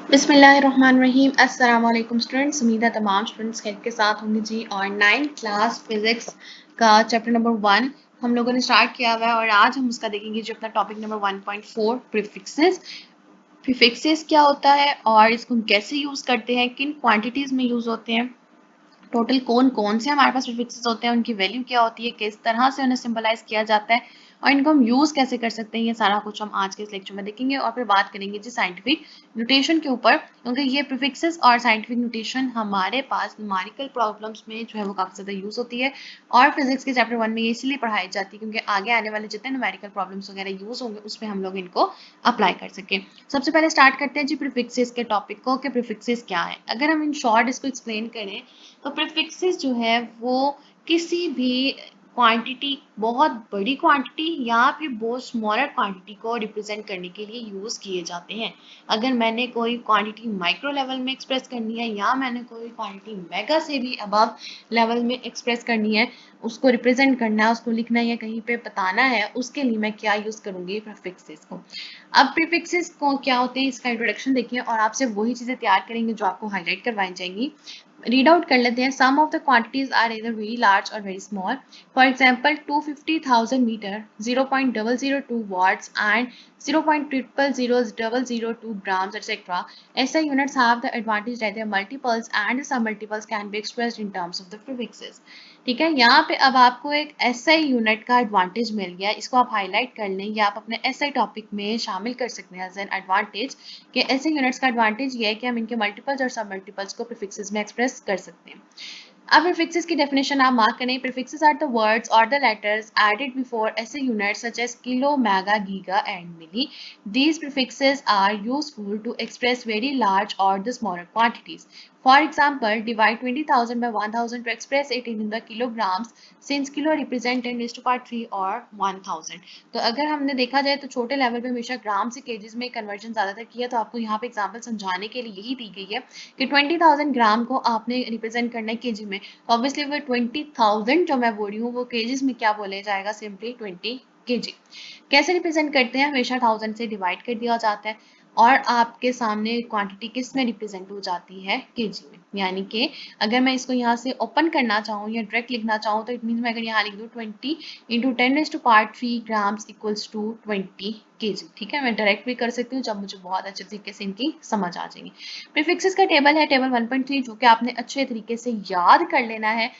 बिस्मिल्लाहिर्रहमानिर्रहीम। अस्सलाम वालेकुम स्टूडेंट्स। उम्मीद है तमाम स्टूडेंट्स खैर के साथ होंगे जी। और 9th क्लास फिजिक्स का चैप्टर नंबर 1 हम लोगों ने स्टार्ट किया हुआ है और आज हम उसका देखेंगे जो अपना टॉपिक नंबर 1.4 प्रीफिक्सेस। प्रीफिक्सेस क्या होता है और इसको हम कैसे यूज करते हैं, किन क्वांटिटीज में यूज होते हैं, टोटल कौन कौन से हमारे पास प्रीफिक्सेस होते हैं, उनकी वैल्यू क्या होती है, किस तरह से उन्हें सिंबलाइज किया जाता है और इनको हम यूज कैसे कर सकते हैं, ये सारा कुछ हम आज के इस लेक्चर में देखेंगे। और फिर बात करेंगे जी साइंटिफिक नोटेशन के ऊपर, क्योंकि ये प्रीफिक्सेस और साइंटिफिक नोटेशन हमारे पास न्यूमेरिकल प्रॉब्लम्स में जो है वो काफी ज्यादा यूज होती है और फिजिक्स के चैप्टर 1 में ये इसलिए पढ़ाई जाती है क्योंकि आगे आने वाले जितने न्यूमेरिकल प्रॉब्लम्स वगैरह यूज होंगे उसमें हम लोग इनको अप्लाई कर सकें। सबसे पहले स्टार्ट करते हैं जी प्रीफिक्सेस के टॉपिक को कि प्रीफिक्सेस क्या है। अगर हम इन शॉर्ट इसको एक्सप्लेन करें तो प्रीफिक्सेस जो है वो किसी भी क्वांटिटी, बहुत बड़ी क्वांटिटी या फिर बहुत स्मॉलर क्वांटिटी को रिप्रेजेंट करने के लिए यूज किए जाते हैं। अगर मैंने कोई क्वांटिटी माइक्रो लेवल में एक्सप्रेस करनी है या मैंने कोई क्वांटिटी मेगा से भी अबव लेवल में एक्सप्रेस करनी है, उसको रिप्रेजेंट करना है, उसको लिखना है या कहीं पे बताना है, उसके लिए मैं क्या यूज करूंगी, प्रीफिक्सेस को। अब प्रीफिक्सेस को क्या होते हैं इसका इंट्रोडक्शन देखिए और आपसे वही चीजें तैयार करेंगे जो आपको हाईलाइट करवाई जाएंगी। रीड आउट कर लेते हैं। Some of the quantities are either very large और very small. For example 250,000 metre, 0.002 watts and 0.00002 grams etc. SI units have the advantage that their multiples and submultiples can be expressed in terms of the prefixes। ठीक है, यहाँ पे अब आपको एक SI unit का advantage मिल गया, इसको आप हाईलाइट कर लें या आप अपने SI टॉपिक में शामिल कर सकते हैं एज एन एडवांटेज कि SI यूनिट्स का एडवांटेज ये है कि हम इनके मल्टीपल्स और सब मल्टीपल्स को प्रीफिक्सेस में एक्सप्रेस कर सकते हैं। अब प्रीफिक्सेस की डेफिनेशन आप मार्क करें। प्रीफिक्सेस आर द वर्ड्स और the letters added before SI units such as kilo, mega, giga and milli. These prefixes are useful to express very large or the smaller quantities. For example, divide 20,000 by 1,000 to express it in the kilograms, since kilo represent 10 raised to power 3 or 1,000। तो अगर हमने देखा जाए तो छोटे level पे हमेशा ग्राम से केजीज में कन्वर्जन ज्यादातर किया, तो आपको यहाँ पे एग्जांपल समझाने के लिए यही दी गई है कि 20,000 ग्राम को आपने रिप्रेजेंट करना है केजी में। ऑब्वियसली वो 20,000 जो मैं बोल रही हूँ वो केजीज में क्या बोले जाएगा, सिंपली 20 केजी। कैसे रिप्रेजेंट करते हैं, हमेशा 1000 से डिवाइड कर दिया जाता है और आपके सामने क्वांटिटी किस में रिप्रेजेंट हो जाती है, केजी में। यानी कि अगर मैं इसको यहाँ से ओपन करना चाहूँ या डायरेक्ट लिखना चाहूँ तो इट मीन मैं अगर यहाँ लिख दूँ 20 into 10⁻³ grams equals to 20 KG. ठीक है, मैं डायरेक्ट भी कर सकती हूँ जब मुझे बहुत अच्छे तरीके से इनकी समझ आ जाएगी। प्रीफिक्सेस का टेबल है टेबल 1.3, जो कि आपने अच्छे तरीके से याद कर लेना है।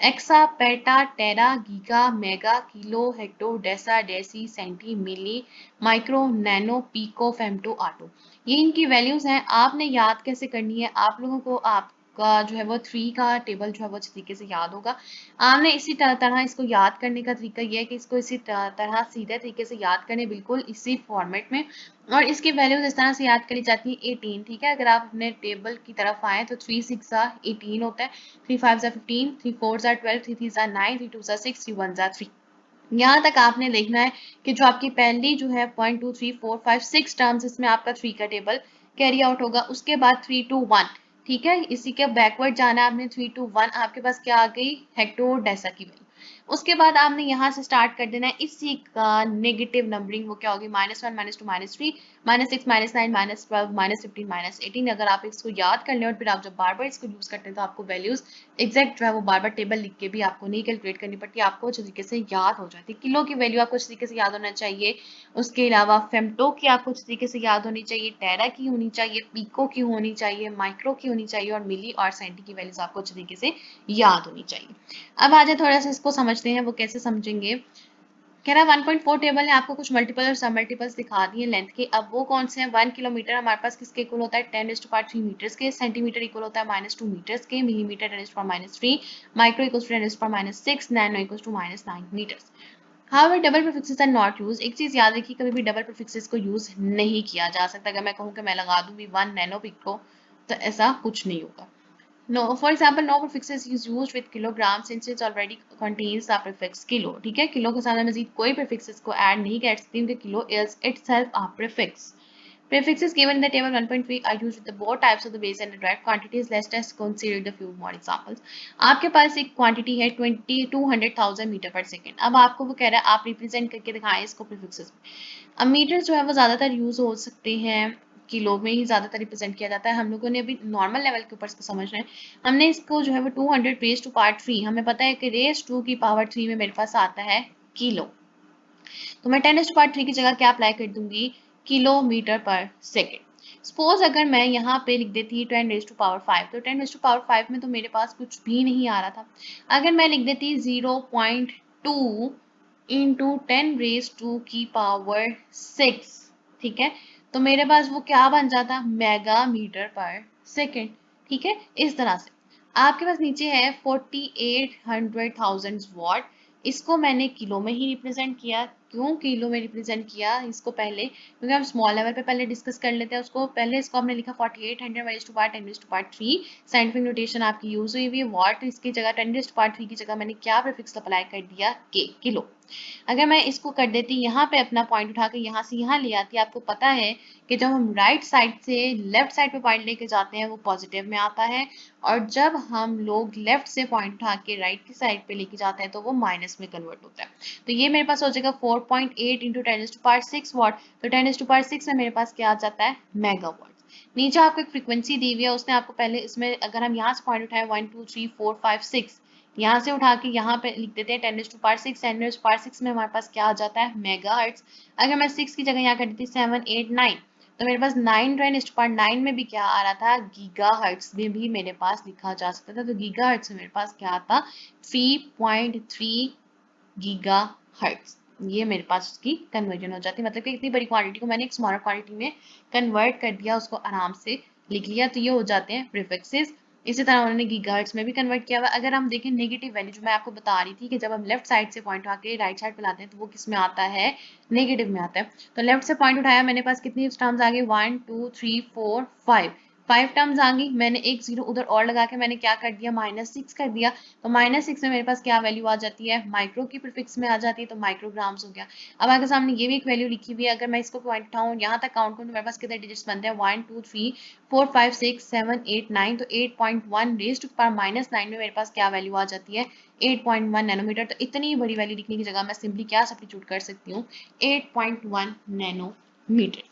Exa, peta, tera, giga, mega, kilo, hecto, deca, deci, centi, milli, micro, nano, pico, femto, atto, ये इनकी वैल्यूज हैं। आपने याद कैसे करनी है, आप लोगों को आपका जो है वो 3 का टेबल जो है वो अच्छे तरीके से याद होगा। आपने इसी तरह इसको याद करने का तरीका ये है कि इसको इसी तरह सीधे तरीके से याद करें, बिल्कुल इसी फॉर्मेट में। और इसकी वैल्यूज इस तरह से याद करी जाती है 18। ठीक है, अगर आप अपने टेबल की तरफ आए तो 3 6 18 होता है, 3 5 15, 3 4 12, 3 3 9, 3 2 6, 3 1 3। यहाँ तक आपने देखना है कि जो आपकी पहली जो है 0.2 3 4 5 6 टर्म्स, इसमें आपका 3 का टेबल कैरी आउट होगा। उसके बाद 3 2 1, ठीक है, इसी के बैकवर्ड जाना है आपने। 3 2 1 आपके पास क्या आ गई, हेक्टो डेसा की वैल्यू। उसके बाद आपने यहाँ से स्टार्ट कर देना है इसी का नेगेटिव नंबरिंग, वो क्या होगी, -1 -2 -3 -6 -9 -12 -15 -18। अगर आप इसको याद कर लें और फिर आप जब बार बार इसको यूज करते हैं तो आपको वैल्यूज एग्जैक्ट जो है वो बार बार टेबल लिख के भी आपको नहीं कैलकुलेट करनी पड़ती, आपको अच्छे तरीके से याद हो जाती है। किलो की वैल्यू आपको अच्छे तरीके से याद होना चाहिए। उसके अलावा फेम्टो की आपको अच्छे तरीके से याद होनी चाहिए, टेरा की होनी चाहिए, पीको की होनी चाहिए, माइक्रो की होनी चाहिए और मिली और सेंटी की वैल्यूज आपको अच्छे तरीके से याद होनी चाहिए। अब आ जाए थोड़ा सा इसको समझते हैं, वो कैसे समझेंगे। कह रहा है 1.4 टेबल है, आपको कुछ मल्टीपल और सब मल्टीपल्स दिखा दिए लेंथ के। अब वो कौन से हैं, 1 किलोमीटर हमारे पास किसके इक्वल होता है, 10⁻³ मीटर्स के, सेंटीमीटर इक्वल होता है -2 मीटर्स के, millimeter 10⁻³ micro equals to 10⁻6, nano equals to -9 meters. However double prefixes are not used. एक चीज याद रखिए, कभी भी डबल प्रीफिक्सेस को यूज नहीं किया जा सकता। अगर मैं कहूँ कि मैं लगा दूं भी 1 नैनो पिको, तो ऐसा कुछ नहीं होगा। No, for example, no prefix is used with kilogram since it already contains the prefix kilo। ठीक है, किलो के साथ मजीद कोई prefixes को ऐड नहीं कर सकती क्योंकि kilo is itself a prefix। Prefixes given in the table 1.3 are used with the both types of the base and the direct quantities. Let's just consider the few more examples। आपके पास एक quantity है 200,000 metre पर second. अब आपको वो कह रहा है आप रिप्रेजेंट करके दिखाएं इसको प्रीफिक्सेस में। अब मीटर जो है वो ज्यादातर यूज हो सकते हैं किलो में ही ज़्यादातर रिप्रेजेंट किया जाता है। हम लोगों ने अभी नॉर्मल लेवल के ऊपर इसको समझना है। हमने इसको जो है वो 200 रेज टू पावर 3, हमें पता है कि रेज 2 की पावर 3 में मेरे पास आता है किलो, तो मैं 10 रेज टू पावर 3 की जगह क्या अप्लाई कर दूंगी, किलोमीटर पर सेकेंड। सपोज अगर मैं यहाँ पे लिख देती 10 रेज टू पावर 5, तो 10 रेज टू पावर 5 में तो मेरे पास कुछ भी नहीं आ रहा था। अगर मैं लिख देती 0.2 इंटू 10 रेज टू की पावर 6, ठीक है, तो मेरे पास वो क्या बन जाता, मेगा मीटर पर सेकेंड। ठीक है, इस तरह से आपके पास नीचे है 4800,000 वॉट, इसको मैंने किलो में ही रिप्रेजेंट किया। क्यों किलो में रिप्रेजेंट किया इसको पहले, क्योंकि हम स्मॉल लेवल पे पहले डिस्कस कर लेते हैं उसको। पहले इसको हमने लिखा 4800 raise to power 10 raise to power 3, scientific notation आपकी यूज हुई हुई है वॉट, इसकी जगह 10 रेज़ टू पावर 3 की जगह मैंने क्या प्रीफिक्स अप्लाई कर दिया, के, किलो। अगर मैं इसको कर देती यहाँ पे अपना पॉइंट उठा के यहाँ से यहाँ ले आती, आपको पता है कि जब हम राइट साइड से लेफ्ट साइड पे पॉइंट लेके जाते हैं वो पॉजिटिव में आता है, और जब हम लोग लेफ्ट से पॉइंट उठा के राइट की साइड पे लेके जाते हैं तो वो माइनस में कन्वर्ट होता है। तो ये मेरे पास हो जाएगा 4.8 इंटू 10⁻⁶ वॉट, तो 10⁻⁶ में मेरे पास क्या आ जाता है, मेगावाट। नीचे आपको एक फ्रीक्वेंसी दी हुई है, उसने आपको पहले इसमें अगर हम यहाँ से पॉइंट उठाए 1 2 3 4 5 6, यहाँ से उठा के यहाँ पे लिख देते हैं 10⁻⁶, 10⁻⁶ में हमारे पास क्या आ जाता है, मेगाहर्ट्ज। अगर मैं 6 की जगह यहाँ कर देती 7 8 9, तो मेरे पास 9 में भी क्या आ रहा था, गीगाहर्ट्ज में भी मेरे पास लिखा जा सकता था। तो गीगाहर्ट्ज में मेरे पास क्या आता, 3.3 गीगाहर्ट्ज। ये मेरे पास उसकी कन्वर्जन हो जाती है, मतलब कि इतनी बड़ी क्वांटिटी को मैंने एक स्मॉलर क्वांटिटी में कन्वर्ट कर दिया, उसको आराम से लिख लिया। तो ये हो जाते हैं प्रीफिक्सेस। इसी तरह उन्होंने गीगाहर्ट्ज में भी कन्वर्ट किया हुआ। अगर हम देखें नेगेटिव वैल्यू, जो मैं आपको बता रही थी कि जब हम लेफ्ट साइड से पॉइंट आके राइट साइड पे लाते हैं तो वो किस में आता है, नेगेटिव में आता है। तो लेफ्ट से पॉइंट उठाया, मेरे पास कितनी टर्म्स आ गई, 1 2 3 4 5, 5 टर्म्स आ गई। मैंने एक जीरो उधर और लगा के मैंने क्या कर दिया, -6 कर दिया। तो -6 में मेरे पास क्या वैल्यू आ जाती है, माइक्रो की प्रीफिक्स में आ जाती है, तो माइक्रोग्राम्स हो गया। अब आपके सामने ये भी एक वैल्यू लिखी हुई है, अगर मैं इसको पॉइंट उठाऊं यहाँ तक काउंट करूँ तो मेरे पास कितने डिजिट्स बनते हैं, 1 2 3 4 5 6 7 8 9, तो 8.1 रेज़ टू पावर -9 में मेरे पास क्या वैल्यू आ जाती है, 8.1 नैनोमीटर। तो इतनी बड़ी वैल्यू लिखने की जगह मैं सिंपली क्या सब्स्टिट्यूट कर सकती हूँ, 8.1 नैनोमीटर।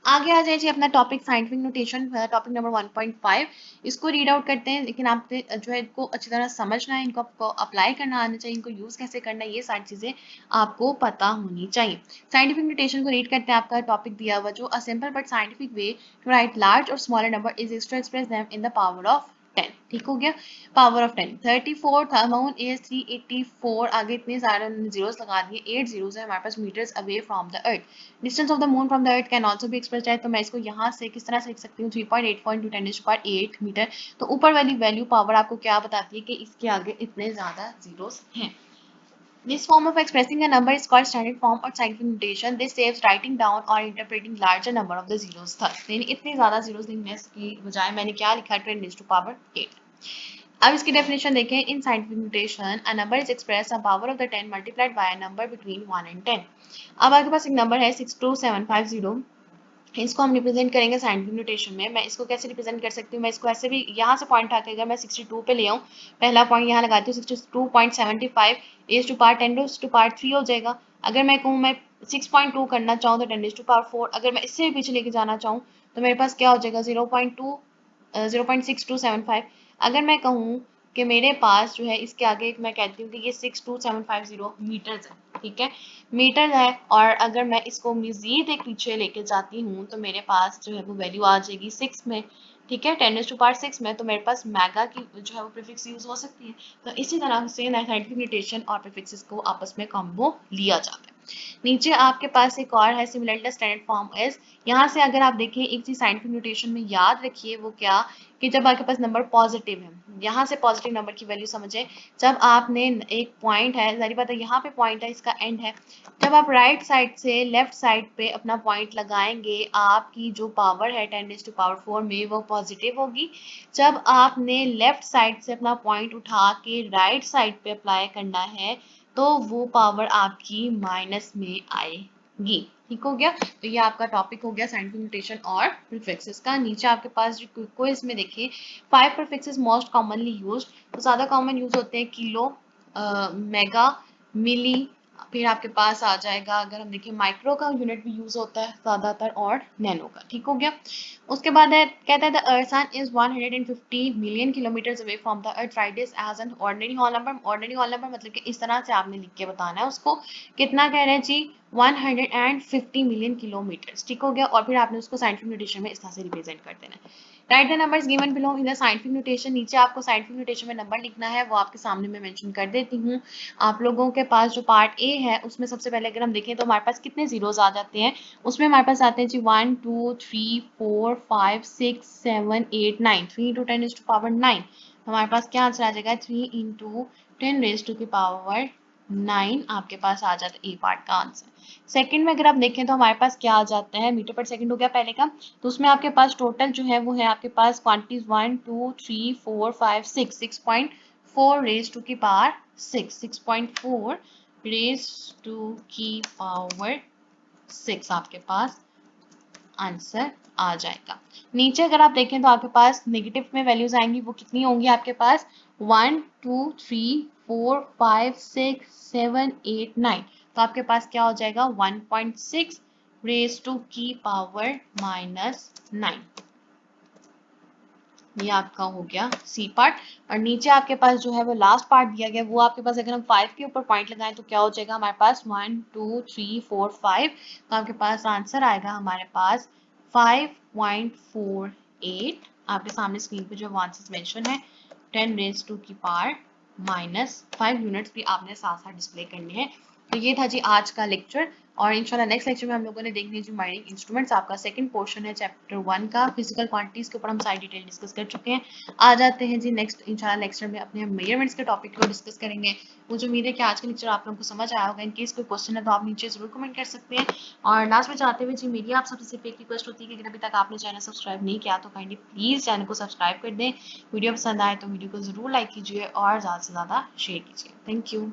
आगे आ जाए जी अपना topic scientific notation, topic number 1.5, इसको रीड आउट करते हैं। लेकिन आप जो है इनको अच्छी तरह समझना है, इनको आपको अप्लाई करना आना चाहिए, इनको यूज कैसे करना है, ये सारी चीजें आपको पता होनी चाहिए। साइंटिफिक नोटेशन को रीड करते हैं। आपका टॉपिक दिया हुआ जो a simple but scientific way to write large और smaller number is to express them in the power of 10। ठीक हो गया, पावर ऑफ 10, 34 था माउंट एस 384, आगे इतने सारे जीरोस लगा दिए, 8 जीरोस है हमारे पास metres away from the earth. Distance of the moon from the earth can also भी एक्सप्रेस है, तो मैं इसको यहाँ से किस तरह से लिख सकती हूँ, 3.8 मीटर। तो ऊपर वाली वैल्यू पावर आपको क्या बताती है कि इसके आगे इतने ज्यादा जीरोस हैं। This form of expressing a number is called standard form or scientific notation. This saves writing down or interpreting larger number of the zeros. Thus, यानी इतने ज्यादा zeros लिखने की बजाय मैंने क्या लिखा, 10 raised to power 8। अब इसकी डेफिनेशन देखें। In scientific notation a number is express a power of the 10 multiplied by a number between 1 and 10। अब आपके पास एक नंबर है 62750, इसको हम रिप्रेजेंट करेंगे साइंटिफिक नोटेशन में। मैं इसको कैसे रिप्रेजेंट कर सकती हूँ, मैं इसको ऐसे भी यहाँ से पॉइंट आके अगर मैं 62 पे ले आऊँ, पहला पॉइंट यहाँ लगाती हूँ, 62.75 raise to power 10 raise to power 3 हो जाएगा। अगर मैं कहूँ मैं 6.2 करना चाहूँ तो 10 रेज़ टू पावर 4, अगर मैं इससे भी पीछे लेके जाना चाहूँ तो मेरे पास क्या हो जाएगा, 0.6275। अगर मैं कहूँ कि मेरे पास जो है इसके आगे मैं कहती हूँ कि ये 62750 मीटर्स है, ठीक है, मीटर है। और अगर मैं इसको मजीद एक पीछे लेके जाती हूँ तो मेरे पास जो है वो वैल्यू आ जाएगी 6 में, ठीक है, 10 टू पावर 6 में, तो मेरे पास मेगा की जो है वो प्रीफिक्स यूज हो सकती है। तो इसी तरह से साइंटिफिक नोटेशन और प्रीफिक्सेस को आपस में कॉम्बो लिया जाता है। नीचे आपके पास एक और है सिमिलर स्टैंडर्ड फॉर्म एस। यहाँ से अगर आप देखें एक चीज साइंटिफिक नोटेशन में याद रखिए, वो क्या, कि जब आपके पास नंबर पॉजिटिव है, यहाँ से पॉजिटिव नंबर की वैल्यू समझे। जब आपने एक पॉइंट है, जारी बात है यहाँ पे पॉइंट है, इसका एंड है, जब आप राइट साइड से लेफ्ट साइड पे अपना पॉइंट लगाएंगे, आपकी जो पावर है 10 रेज़ टू पावर 4 में वो पॉजिटिव होगी। जब आपने लेफ्ट साइड से अपना पॉइंट उठा के राइट साइड पे अप्लाई करना है तो वो पावर आपकी माइनस में आएगी। ठीक हो गया, तो ये आपका टॉपिक हो गया साइंटिफिक नोटेशन और प्रीफिक्सेस का। नीचे आपके पास जो क्विज में देखिए 5 प्रीफिक्सेस मोस्ट कॉमनली यूज्ड, तो ज्यादा कॉमन यूज होते हैं किलो, मेगा, मिली, फिर आपके पास आ जाएगा, अगर हम देखें माइक्रो का यूनिट भी यूज होता है ज्यादातर, और नैनो का। ठीक हो गया। उसके बाद है, कहता है the earth sun is 150 million kilometer away from the earth, right this as an ordinary whole number. Ordinary whole number मतलब कि इस तरह से आपने लिख के बताना है उसको। कितना कह रहे हैं जी? 150 मिलियन किलोमीटर। ठीक हो गया। और फिर आपने उसको साइंटिफिक नोटेशन में इस तरह से रिप्रेजेंट कर देना है। Right the numbers given below in the scientific notation. नीचे आपको साइंटिफिक नोटेशन में नंबर लिखना है, वो आपके सामने मैं मेंशन कर देती हूँ। आप लोगों के पास जो पार्ट ए है उसमें सबसे पहले अगर हम देखें तो हमारे पास कितने जीरोज आ जाते हैं। उसमें हमारे पास आते हैं जी 1 2 3 4 5 6 7 8 9। 3 इंटू 10 इज टू पावर 9। हमारे पास क्या आंसर आ जाएगा? 3 इंटू 10 रेज टू की पावर 9 आपके पास आ जाता है ए पार्ट का आंसर। सेकंड में अगर आप देखें तो हमारे पास क्या आ जाता है? मीटर पर सेकंड हो गया पहले का। तो उसमें आपके पास टोटल जो है वो है आपके पास क्वांटिटीज 1 2 3 4 5 6 6.4 रेज टू की पावर 6। 6.4 रेज टू की पावर 6 आपके पास आंसर आ जाएगा। नीचे अगर आप देखें तो आपके पास नेगेटिव में वैल्यूज आएंगी, वो कितनी होंगी आपके पास? 1 2 3 4 5 6 7 8 9। तो आपके पास क्या हो जाएगा? 1.6 रेज टू की पावर -9। ये आपका हो गया सी पार्ट। और नीचे आपके पास जो है वो लास्ट पार्ट दिया गया, वो आपके पास अगर हम 5 के ऊपर पॉइंट लगाएं तो क्या हो जाएगा हमारे पास? 1 2 3 4 5। तो आपके पास आंसर आएगा हमारे पास 5.48। आपके सामने स्क्रीन पे जो आंसर मेंशन है 10 रेज टू की पावर -5 यूनिट्स भी आपने साथ साथ डिस्प्ले करने हैं। तो ये था जी आज का लेक्चर। और इंशाल्लाह नेक्स्ट लेक्चर में हम लोगों ने देखनी है जी माइनिंग इंस्ट्रूमेंट्स। आपका सेकंड पोर्शन है चैप्टर 1 का, फिजिकल क्वांटिटीज के ऊपर हम सारी डिटेल डिस्कस कर चुके हैं। आ जाते हैं जी नेक्स्ट इंशाल्लाह लेक्चर में अपने हम मेजरमेंट्स के टॉपिक को डिस्कस करेंगे। मुझे उम्मीद है कि आज का लेक्चर आप लोगों को समझ आया होगा। इनकेस कोई क्वेश्चन है तो आप नीचे जरूर कमेंट कर सकते हैं। और लास्ट में चाहते हुए जी मेरी आप सबसे सिर्फ एक रिक्वेस्ट होती है कि अगर अभी तक आपने चैनल सब्सक्राइब नहीं किया तो काइंडली प्लीज चैनल को सब्सक्राइब कर दें। वीडियो पसंद आए तो वीडियो को जरूर लाइक कीजिए और ज़्यादा से ज़्यादा शेयर कीजिए। Thank you.